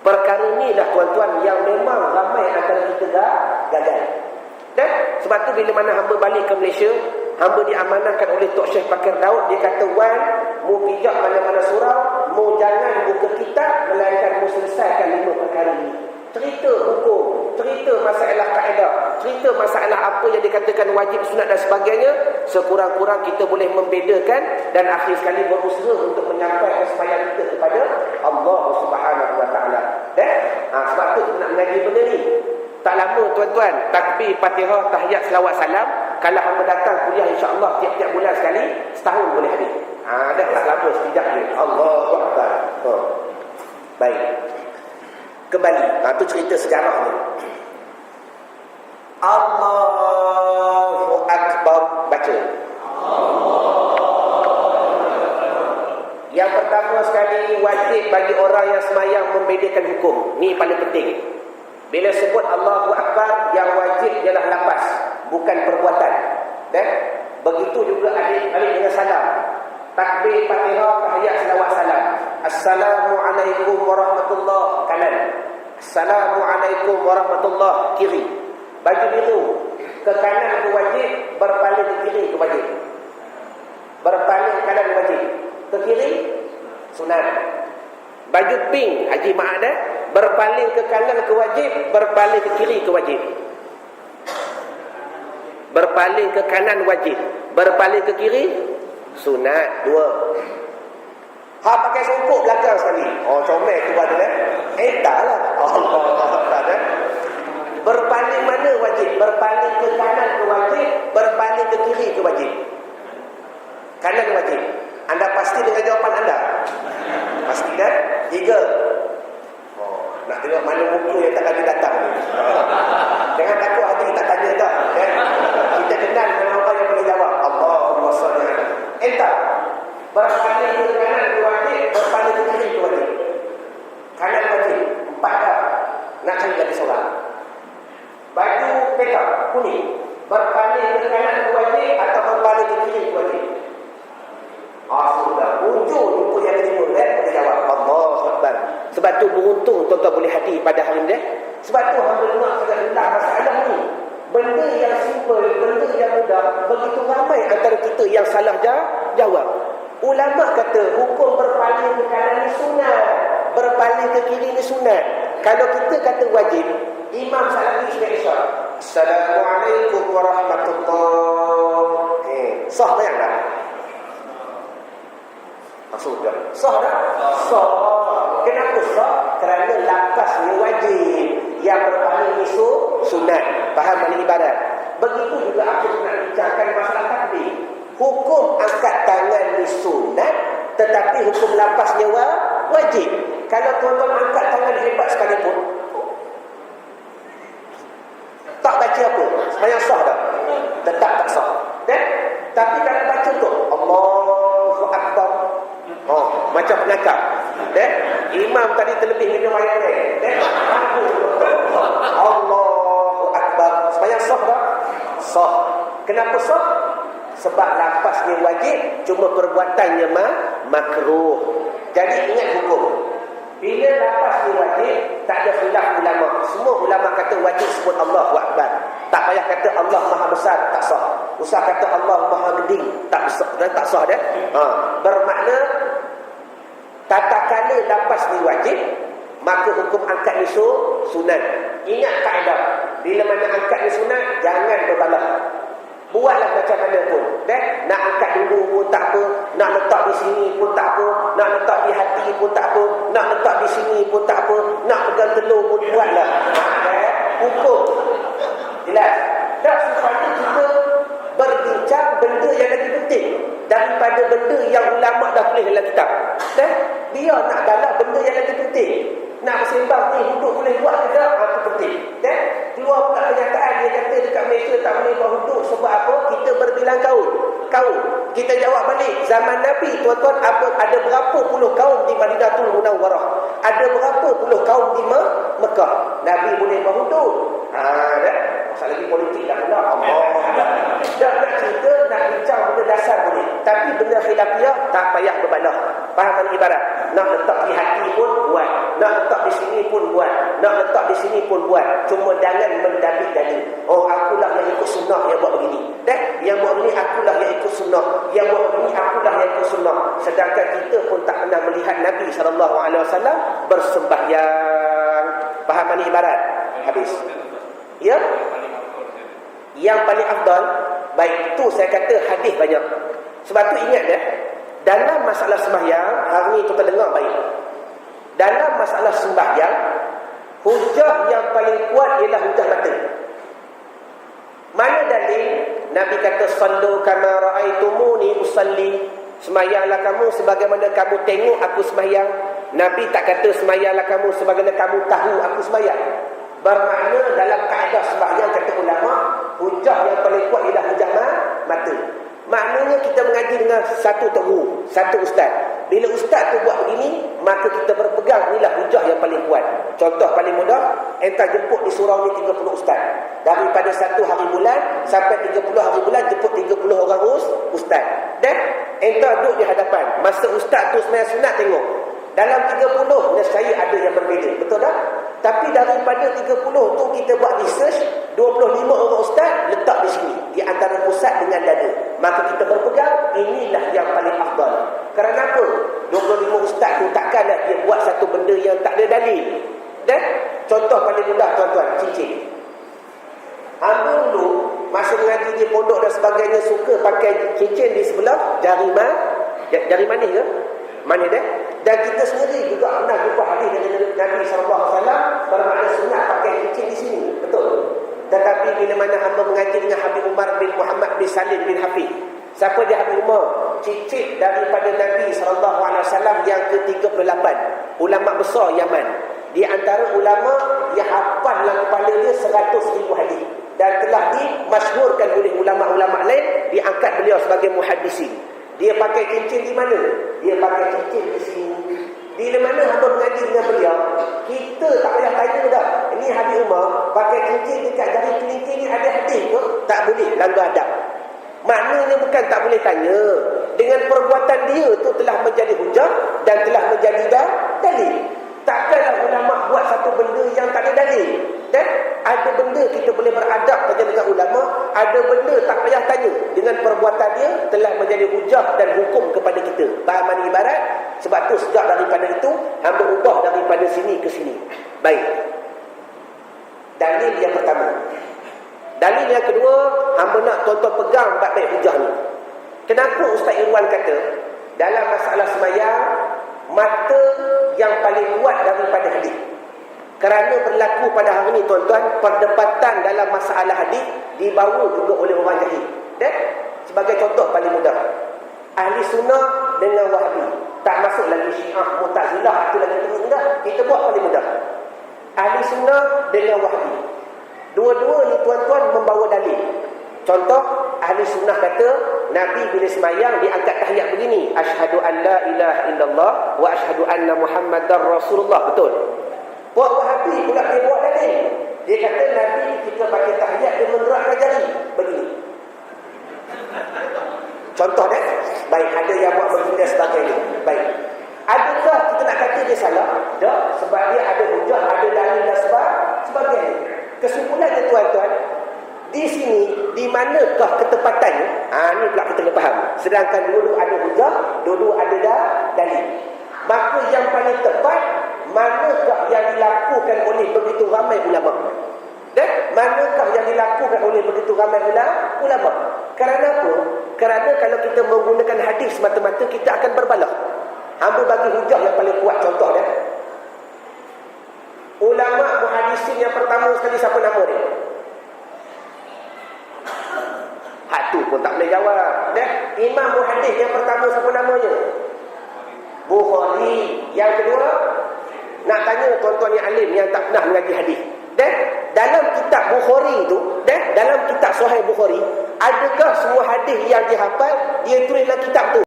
Perkara inilah tuan-tuan yang memang ramai antara kita gagal. Dan sebab tu bila mana hamba balik ke Malaysia, hamba diamanahkan oleh Tok Syekh Pakir Daud. Dia kata, Wan, mu pijak mana-mana surau, mu jangan buka kitab, melainkan mu selesaikan 5 perkara ini. Cerita hukum, cerita masalah kaedah, cerita masalah apa yang dikatakan wajib, sunat dan sebagainya. Sekurang-kurang kita boleh membedakan dan akhir sekali berusaha untuk menyampaikan supaya kita kepada Allah Subhanahu Wa Taala. Dan sebab tu kita nak mengaji benda ni. Tak lama tuan-tuan, takbir, Fatihah, tahiyat, selawat, salam. Kalau hamba datang kuliah insya-Allah tiap-tiap bulan sekali, setahun boleh habis. Dah tak lama sekejap ni. Allahu Akbar. Baik. Kembali, itu cerita sejarahnya. Allahu Akbar, baca. Yang pertama sekali, wajib bagi orang yang semayang membedakan hukum. Ni paling penting. Bila sebut Allahu Akbar, yang wajib ialah lafaz, bukan perbuatan. Dan begitu juga alik dengan salam. Takbir, Fatihah, tahiyat, selawat, salam. Assalamualaikum warahmatullahi kanan. Assalamualaikum warahmatullahi kiri. Baju biru ke kanan ke wajib, berpaling ke kiri ke wajib. Berpaling kanan wajib, ke kiri sunat. Baju pink, haji mak ada, berpaling ke kanan ke wajib, berpaling ke kiri ke wajib. Berpaling ke kanan wajib, berpaling ke kiri sunat. 2. Pakai songkok belakang sekali. Comel tu ada dah. Tak lah. Allah tak ada. Berpaling mana wajib? Berpaling ke kanan ke wajib, berpaling ke kiri ke wajib. Kanan wajib. Anda pasti dengan jawapan anda? Pasti kan? 3. Nak tengok mana muka yang tak lagi datang ni. Jangan takut hati tak tanya dah. Kita kenal dengan orang yang boleh jawab. Allahumma salli ala. Entah. Berpaling ke kanan ke wajib, berpaling ke kiri ke wajib. Kanan wajib. 4 dah. Nak cari lagi seorang. Baju peta kuning, berpaling ke kanan ke wajib atau berpaling ke kiri ke wajib? Sudah muncul rupa yang timur boleh jawab. Allahu Akbar. Sebab tu beruntung tuan-tuan boleh hadir pada hari ini. Sebab tu hamba nak sangat rendah masalah ni. Benda yang simple, benda yang mudah, begitu ramai antara kita yang salah jawab. Ulama kata hukum berpaling ke kanan ni sunat, berpaling ke kiri ni sunat. Kalau kita kata wajib, Imam Salafi Ismail, Assalamualaikum warahmatullahi. Sah tak yang dah? Sudah. Sah tak? Sah. Kenapa sah? Kerana lafaznya wajib. Yang berpaling ni sunat. Faham mana ibarat? Begitu juga aku nak bincangkan masalah takbir. Hukum angkat tangan ni sunat, tetapi hukum lafaznya wajib. Kalau tuan-tuan angkat tangan hebat sekalipun, tak baca apa? Semayang sah tak? Tetap tak sah. Tapi kalau baca tu Allahu Akbar, macam penakap. Imam tadi terlebih minum ayat ni. Allahu Akbar. Semayang sah tak? Sah. Kenapa sah? Sebab lafaznya wajib, cuma perbuatannya makruh. Jadi ingat hukum. Bila lafaznya wajib, tak ada khilaf ulama. Semua ulama kata wajib sebut Allahu Akbar. Tak payah kata Allah Maha Besar, tak sah. Usah kata Allah Maha Geding, tak sah dah. Bermakna tatkala lafaz ni wajib, maka hukum angkat ni sunat. Ingat kaedah, bila mana angkat ni sunat, jangan berbalah. Buatlah macam mana pun. Nak angkat dulu pun tak apa, nak letak di sini pun tak apa, nak letak di hati pun tak apa, nak letak di sini pun tak apa, nak pegang telur pun buatlah. Hukum. Jelas? Tak supaya kita berbincang benda yang lebih penting daripada benda yang ulama dah tulis dalam kitab. Dia nak galak benda yang lebih penting. Nak bersembang ni, hudud boleh buat ke tak? Itu penting. Keluar pula kenyataan dia kata dekat Malaysia tak boleh buat hudud. Sebab apa? Kita berbilang kaum. Kita jawab balik. Zaman Nabi, tuan-tuan, ada berapa puluh kaum di Madinatul Munawwarah? Ada berapa puluh kaum di Mekah? Nabi boleh buat hudud. Pasal lagi politik dah pula. Dah nak cerita, nak bincang benda dasar boleh. Tapi benda khilafiyah tak payah berbalah. Faham ibarat? Nak letak di hati pun buat. Nak letak di sini sini pun buat, nak letak di sini pun buat. Cuma jangan mendabik dali. Oh, akulah yang ikut sunnah yang buat begini. Yang buat begini akulah yang ikut sunnah. Yang buat begini akulah yang ikut sunnah. Sedangkan kita pun tak pernah melihat Nabi SAW bersembahyang. Faham ni ibarat? Habis. Ya? Yang paling afdal, baik tu saya kata hadis banyak. Sebab tu ingat dalam masalah sembahyang, hari ni kita dengar baik. Dalam masalah sembahyang, hujah yang paling kuat ialah hujah mata. Mana dalil Nabi kata sallu kama raaitumuni usalli, sembahyanglah kamu sebagaimana kamu tengok aku sembahyang. Nabi tak kata sembahyanglah kamu sebagaimana kamu tahu aku sembahyang. Bermakna dalam kaedah sembahyang kata ulama, hujah yang paling kuat ialah hujah mata. Maknanya kita mengaji dengan satu guru, satu ustaz. Bila ustaz tu buat begini, maka kita berpegang inilah hujah yang paling kuat. Contoh paling mudah, entah jemput di surau ni 30 ustaz. Daripada 1 hari bulan sampai 30 hari bulan jemput 30 orang ustaz. Dan entah duduk di hadapan. Masa ustaz tu sembahyang sunat tengok. Dalam 30 nescaya ada yang berbeza. Betul tak? Tapi daripada 30 tu kita buat research, 25 orang ustaz letak di sini, di antara pusat dengan dada. Maka kita berpegang inilah yang paling afdal. Kerana apa? 25 ustaz tu takkanlah dia buat satu benda yang tak ada dalil. Dan contoh paling mudah tuan-tuan, cincin. Hamba dulu masa mengaji di pondok dan sebagainya suka pakai cincin di sebelah jari manis ke? Manis Dan kita sendiri juga pernah jumpa hadis dari Nabi SAW bermakna sunat pakai cincin di sini. Betul. Tetapi bila mana hamba mengaji dengan Habib Umar bin Muhammad bin Salim bin Hafiz. Siapa dia Habib Umar? Cicit daripada Nabi SAW yang ke-38. Ulama besar Yaman. Di antara ulama yang hafal dalam kepala dia 100,000 hadis. Dan telah dimasyhurkan oleh ulama-ulama lain, diangkat beliau sebagai muhaddisin. Dia pakai cincin di mana? Dia pakai cincin di sini. Bila mana hamba mengaji dengan beliau, kita tak payah tanya dah. Ini Habib Umar pakai cincin dekat jari kelingking ni ada hadis ke? Tak boleh, langgar adab. Maknanya bukan tak boleh tanya. Dengan perbuatan dia tu telah menjadi hujah dan telah menjadi dalil. Takkanlah ulama buat satu benda yang tak ada dalil. Dan ada benda kita boleh beradab saja dengan ulama, ada benda tak payah tanya. Dengan perbuatan dia telah menjadi hujah dan hukum kepada kita. Faham ni ibarat? Sebab tu sejak daripada itu hamba ubah daripada sini ke sini. Baik. Dalil yang pertama. Dalil yang kedua, hamba nak tuan-tuan pegang baik-baik hujah ni. Kenapa Ustaz Irwan kata dalam masalah sembahyang mata yang paling kuat daripada hadis? Kerana berlaku pada hari ini tuan-tuan, perdebatan dalam masalah hadis dibawa juga oleh orang jahil. Dan sebagai contoh paling mudah, ahli sunnah dengan wahabi, tak masuk lagi syiah, mu'tazilah, itu lagi mudah. Kita buat paling mudah. Ahli sunnah dengan wahabi, dua-dua ni tuan-tuan membawa dalil. Contoh, ahli sunnah kata Nabi bila sembahyang diangkat tahiyat begini, asyhadu an la ilaha illallah wa asyhadu anna muhammadar rasulullah. Betul? Buat wahabi pula dia buat dalil. Dia kata Nabi ketika pakai tahiyat dia menggerakkan jari begini. Contoh baik, ada yang buat begini dan sebagainya. Baik. Adakah kita nak kata dia salah? Tak, sebab dia ada hujah, ada dalil dan sebagainya. Kesimpulannya tuan-tuan, di sini di manakah ketepatannya? Ni pula kita kena faham. Sedangkan dulu ada hujah, dulu ada dalil. Maka yang paling tepat, manakah yang dilakukan oleh begitu ramai ulama? Dan manakah yang dilakukan oleh begitu ramai ulama? Kerana apa? Kerana kalau kita menggunakan hadis semata-mata, kita akan berbalah. Hamba bagi hujah yang paling kuat. Contoh dia, ulama muhadisin yang pertama sekali, siapa nama dia? Hak tu pun tak boleh jawab. Imam muhadis yang pertama siapa namanya? Bukhari. Yang kedua, nak tanya tuan-tuan yang alim yang tak pernah mengaji hadis. Dan dalam kitab Bukhari tu, dalam kitab Sahih Bukhari, adakah semua hadis yang dihafal dia tulis dalam kitab tu?